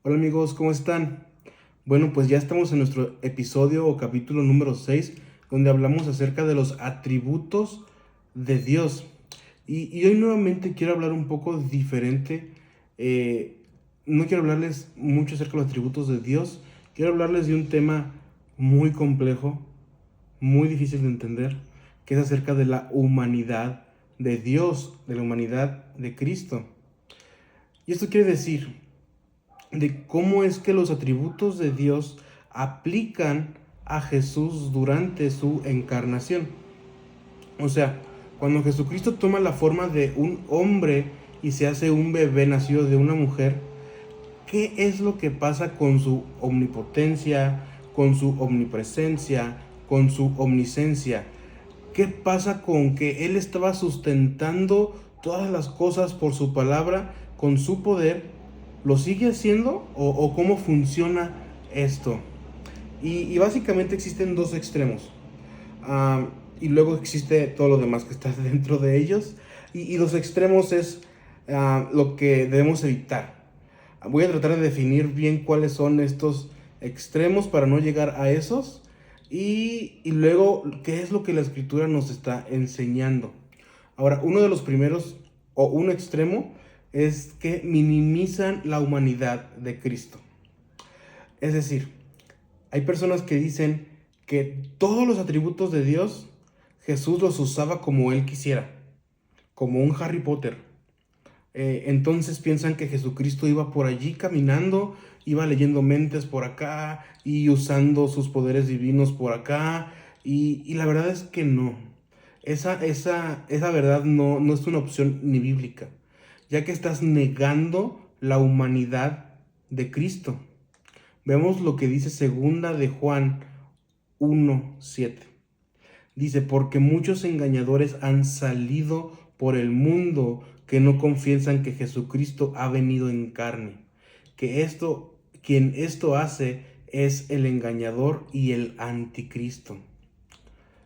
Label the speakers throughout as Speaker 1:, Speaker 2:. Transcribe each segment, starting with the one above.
Speaker 1: Hola amigos, ¿cómo están? Bueno, pues ya estamos en nuestro episodio o capítulo número 6, donde hablamos acerca de los atributos de Dios. Y hoy nuevamente quiero hablar un poco diferente. eh, no quiero hablarles mucho acerca de los atributos de Dios. Quiero hablarles de un tema muy complejo, muy difícil de entender, que es acerca de la humanidad de Dios, de la humanidad de Cristo. Y esto quiere decir de cómo es que los atributos de Dios aplican a Jesús durante su encarnación. O sea, cuando Jesucristo toma la forma de un hombre y se hace un bebé nacido de una mujer, ¿qué es lo que pasa con su omnipotencia, con su omnipresencia, con su omniscencia? ¿Qué pasa con que Él estaba sustentando todas las cosas por su palabra, con su poder? ¿Lo sigue haciendo o cómo funciona esto? Y básicamente existen dos extremos. Ah, y luego existe todo lo demás que está dentro de ellos. Y los extremos es lo que debemos evitar. Voy a tratar de definir bien cuáles son estos extremos para no llegar a esos. Y luego, ¿qué es lo que la escritura nos está enseñando? Ahora, uno de los primeros, o un extremo, es que minimizan la humanidad de Cristo. Es decir, hay personas que dicen que todos los atributos de Dios, Jesús los usaba como él quisiera, como un Harry Potter. Entonces piensan que Jesucristo iba por allí caminando, iba leyendo mentes por acá y usando sus poderes divinos por acá. Y la verdad es que no. Esa verdad no es una opción ni bíblica, ya que estás negando la humanidad de Cristo. Vemos lo que dice segunda de Juan 1:7. Dice, porque muchos engañadores han salido por el mundo que no confiesan que Jesucristo ha venido en carne. Quien esto hace es el engañador y el anticristo.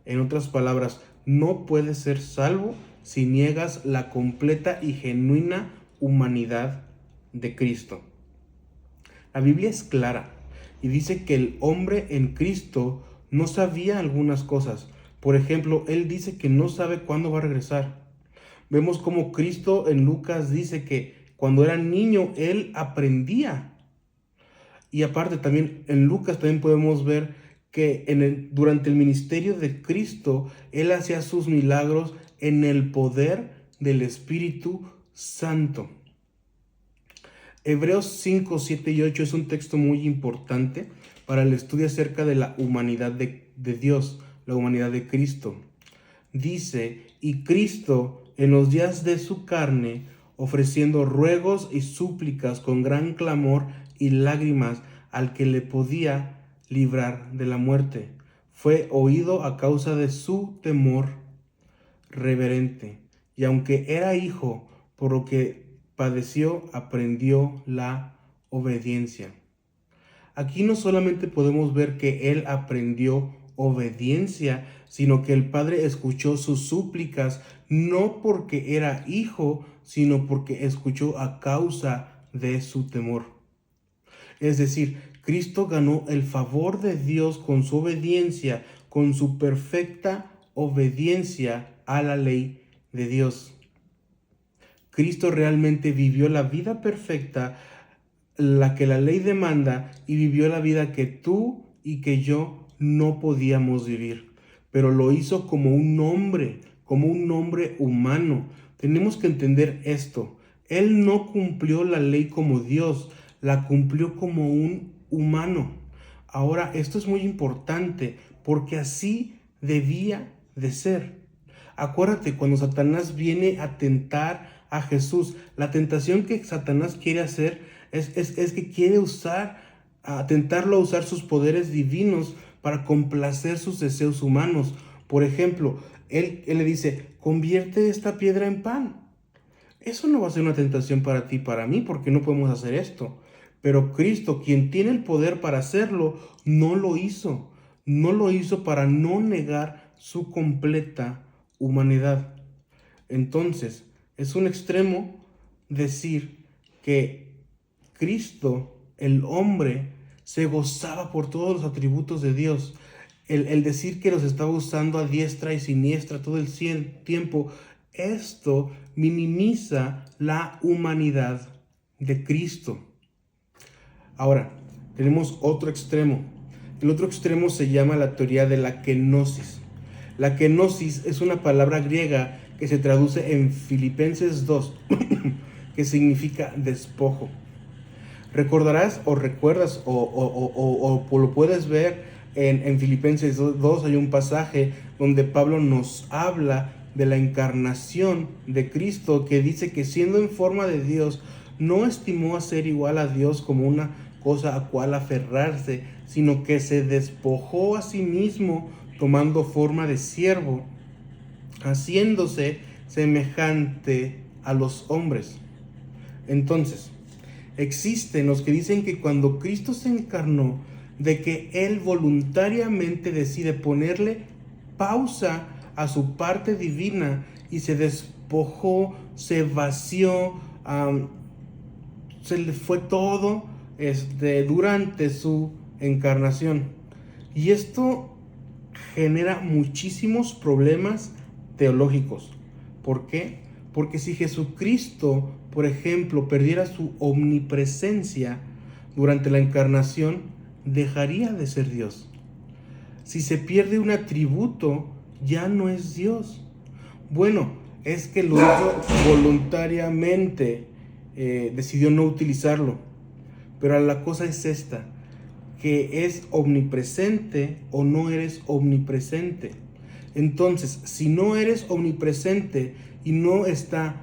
Speaker 1: En otras palabras, no puedes ser salvo si niegas la completa y genuina humanidad de Cristo. La Biblia es clara y dice que el hombre en Cristo no sabía algunas cosas. Por ejemplo, él dice que no sabe cuándo va a regresar. Vemos como Cristo en Lucas dice que cuando era niño él aprendía. Y aparte también en Lucas también podemos ver que durante el ministerio de Cristo él hacía sus milagros en el poder del Espíritu Santo. Hebreos 5, 7 y 8 es un texto muy importante para el estudio acerca de la humanidad de Dios, la humanidad de Cristo. Dice, y Cristo en los días de su carne, ofreciendo ruegos y súplicas con gran clamor y lágrimas al que le podía librar de la muerte, fue oído a causa de su temor reverente, y aunque era hijo, por lo que padeció, aprendió la obediencia. Aquí no solamente podemos ver que él aprendió obediencia, sino que el Padre escuchó sus súplicas, no porque era hijo, sino porque escuchó a causa de su temor. Es decir, Cristo ganó el favor de Dios con su obediencia, con su perfecta obediencia a la ley de Dios. Cristo realmente vivió la vida perfecta, la que la ley demanda, y vivió la vida que tú y que yo no podíamos vivir. Pero lo hizo como un hombre humano. Tenemos que entender esto. Él no cumplió la ley como Dios, la cumplió como un humano. Ahora, esto es muy importante porque así debía de ser. Acuérdate, cuando Satanás viene a tentar a Jesús, la tentación que Satanás quiere hacer es que quiere tentarlo a usar sus poderes divinos para complacer sus deseos humanos. Por ejemplo, él le dice, convierte esta piedra en pan. Eso no va a ser una tentación para ti y para mí, porque no podemos hacer esto. Pero Cristo, quien tiene el poder para hacerlo, no lo hizo. No lo hizo para no negar su completa humanidad. Entonces, es un extremo decir que Cristo el hombre se gozaba por todos los atributos de Dios. El decir que los estaba usando a diestra y siniestra todo el tiempo, esto minimiza la humanidad de Cristo. Ahora, tenemos otro extremo. El otro extremo se llama la teoría de la kenosis. La kenosis es una palabra griega que se traduce en Filipenses 2, que significa despojo. Recordarás o recuerdas o lo puedes ver en Filipenses 2, hay un pasaje donde Pablo nos habla de la encarnación de Cristo, que dice que siendo en forma de Dios, no estimó a ser igual a Dios como una cosa a cual aferrarse, sino que se despojó a sí mismo, tomando forma de siervo, haciéndose semejante a los hombres. Entonces, existen los que dicen que cuando Cristo se encarnó, de que Él voluntariamente decide ponerle pausa a su parte divina y se despojó, se vació, se le fue todo durante su encarnación. Y esto genera muchísimos problemas teológicos. ¿Por qué? Porque si Jesucristo, por ejemplo, perdiera su omnipresencia durante la encarnación, dejaría de ser Dios. Si se pierde un atributo, ya no es Dios. Bueno, es que lo hizo voluntariamente, decidió no utilizarlo. Pero la cosa es esta, que es omnipresente o no eres omnipresente. Entonces, si no eres omnipresente y no estás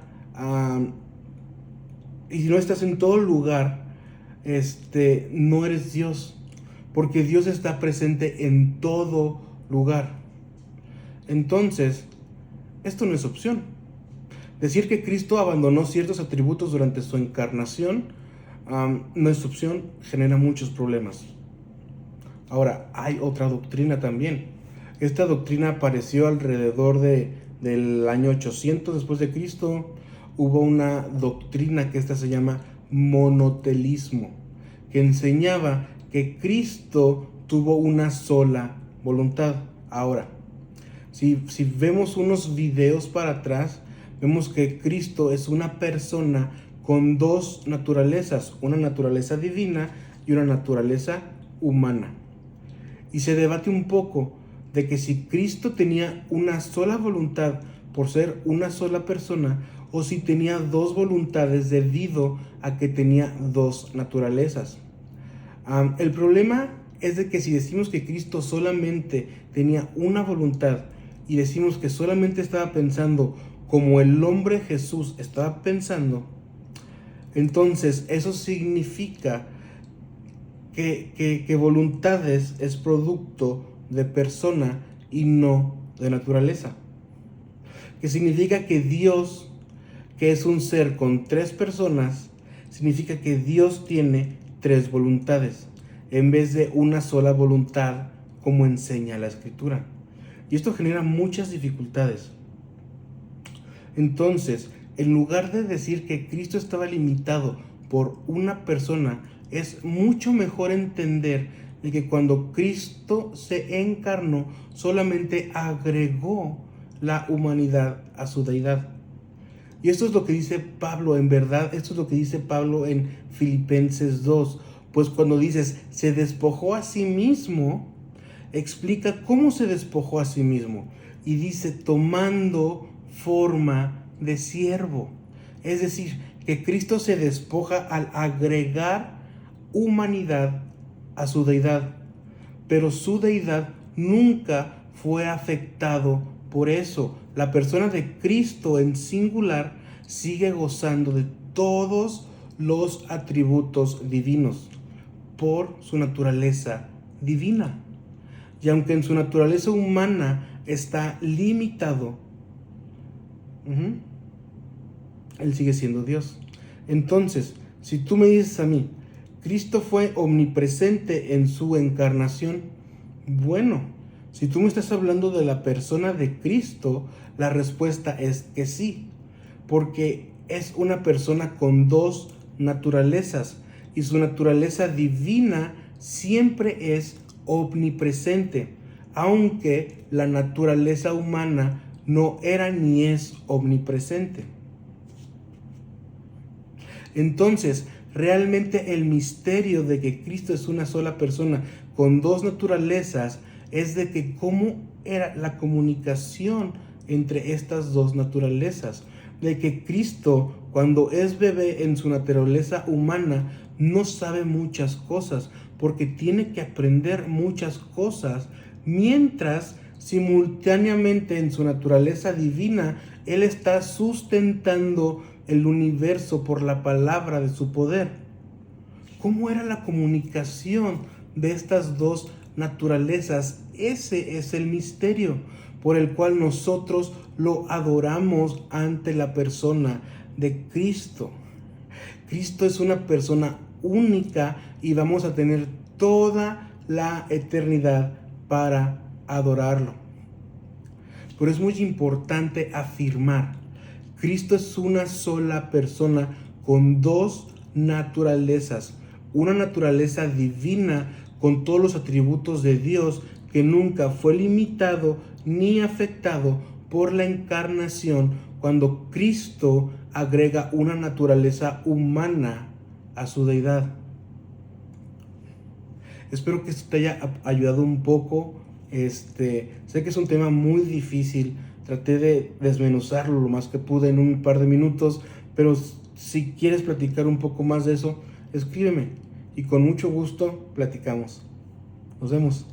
Speaker 1: en todo lugar, no eres Dios, porque Dios está presente en todo lugar. Entonces, esto no es opción. Decir que Cristo abandonó ciertos atributos durante su encarnación no es opción, genera muchos problemas. Ahora, hay otra doctrina también. Esta doctrina apareció alrededor del año 800 después de Cristo. Hubo una doctrina que se llama monotelismo, que enseñaba que Cristo tuvo una sola voluntad. Ahora, si vemos unos videos para atrás, vemos que Cristo es una persona con dos naturalezas, una naturaleza divina y una naturaleza humana. Y se debate un poco de que si Cristo tenía una sola voluntad por ser una sola persona, o si tenía dos voluntades debido a que tenía dos naturalezas. El problema es de que si decimos que Cristo solamente tenía una voluntad y decimos que solamente estaba pensando como el hombre Jesús estaba pensando, entonces eso significa que voluntades es producto de persona y no de naturaleza. Que significa que Dios, que es un ser con tres personas, significa que Dios tiene tres voluntades, en vez de una sola voluntad, como enseña la Escritura. Y esto genera muchas dificultades. Entonces, en lugar de decir que Cristo estaba limitado por una persona, es mucho mejor entender de que cuando Cristo se encarnó, solamente agregó la humanidad a su deidad. Y esto es lo que dice Pablo, en verdad, esto es lo que dice Pablo en Filipenses 2. Pues cuando dices, se despojó a sí mismo, explica cómo se despojó a sí mismo. Y dice, tomando forma de siervo. Es decir, que Cristo se despoja al agregar humanidad a su deidad. Pero su deidad nunca fue afectado por eso. La persona de Cristo en singular sigue gozando de todos los atributos divinos por su naturaleza divina. Y aunque en su naturaleza humana está limitado, Él sigue siendo Dios. Entonces, si tú me dices a mí, Cristo fue omnipresente en su encarnación, bueno, si tú me estás hablando de la persona de Cristo, la respuesta es que sí, porque es una persona con dos naturalezas. y su naturaleza divina siempre es omnipresente, aunque la naturaleza humana no era ni es omnipresente. Entonces, realmente el misterio de que Cristo es una sola persona con dos naturalezas es de que cómo era la comunicación entre estas dos naturalezas. De que Cristo, cuando es bebé en su naturaleza humana, no sabe muchas cosas, porque tiene que aprender muchas cosas, mientras simultáneamente en su naturaleza divina, Él está sustentando el universo por la palabra de su poder. ¿Cómo era la comunicación de estas dos naturalezas? Ese es el misterio por el cual nosotros lo adoramos ante la persona de Cristo. Cristo es una persona única y vamos a tener toda la eternidad para adorarlo. Pero es muy importante afirmar, Cristo es una sola persona con dos naturalezas. Una naturaleza divina con todos los atributos de Dios que nunca fue limitado ni afectado por la encarnación cuando Cristo agrega una naturaleza humana a su deidad. Espero que esto te haya ayudado un poco. Sé que es un tema muy difícil. Traté de desmenuzarlo lo más que pude en un par de minutos, pero si quieres platicar un poco más de eso, escríbeme y con mucho gusto platicamos. Nos vemos.